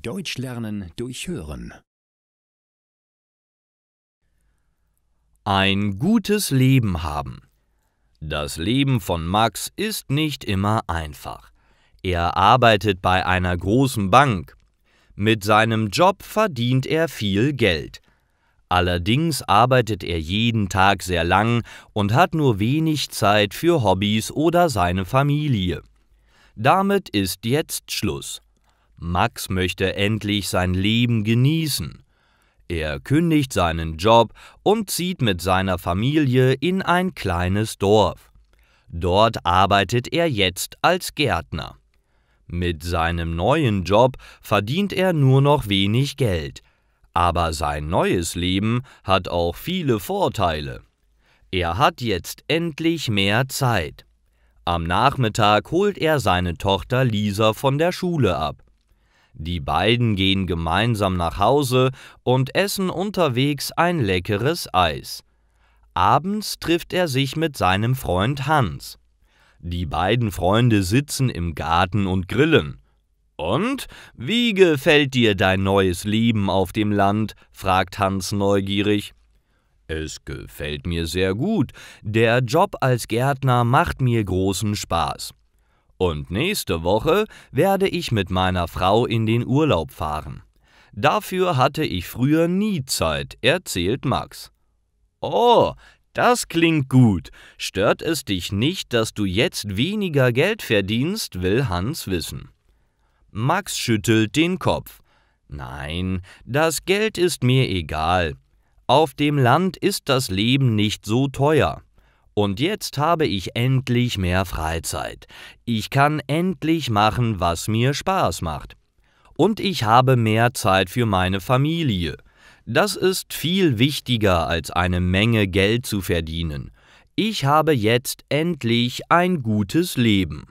Deutsch lernen durch Hören. Ein gutes Leben haben. Das Leben von Max ist nicht immer einfach. Er arbeitet bei einer großen Bank. Mit seinem Job verdient er viel Geld. Allerdings arbeitet er jeden Tag sehr lang und hat nur wenig Zeit für Hobbys oder seine Familie. Damit ist jetzt Schluss. Max möchte endlich sein Leben genießen. Er kündigt seinen Job und zieht mit seiner Familie in ein kleines Dorf. Dort arbeitet er jetzt als Gärtner. Mit seinem neuen Job verdient er nur noch wenig Geld. Aber sein neues Leben hat auch viele Vorteile. Er hat jetzt endlich mehr Zeit. Am Nachmittag holt er seine Tochter Lisa von der Schule ab. Die beiden gehen gemeinsam nach Hause und essen unterwegs ein leckeres Eis. Abends trifft er sich mit seinem Freund Hans. Die beiden Freunde sitzen im Garten und grillen. »Und, wie gefällt dir dein neues Leben auf dem Land?« fragt Hans neugierig. »Es gefällt mir sehr gut. Der Job als Gärtner macht mir großen Spaß. Und nächste Woche werde ich mit meiner Frau in den Urlaub fahren. Dafür hatte ich früher nie Zeit«, erzählt Max. »Oh, das klingt gut. Stört es dich nicht, dass du jetzt weniger Geld verdienst?«, will Hans wissen. Max schüttelt den Kopf. »Nein, das Geld ist mir egal. Auf dem Land ist das Leben nicht so teuer. Und jetzt habe ich endlich mehr Freizeit. Ich kann endlich machen, was mir Spaß macht. Und ich habe mehr Zeit für meine Familie. Das ist viel wichtiger, als eine Menge Geld zu verdienen. Ich habe jetzt endlich ein gutes Leben.«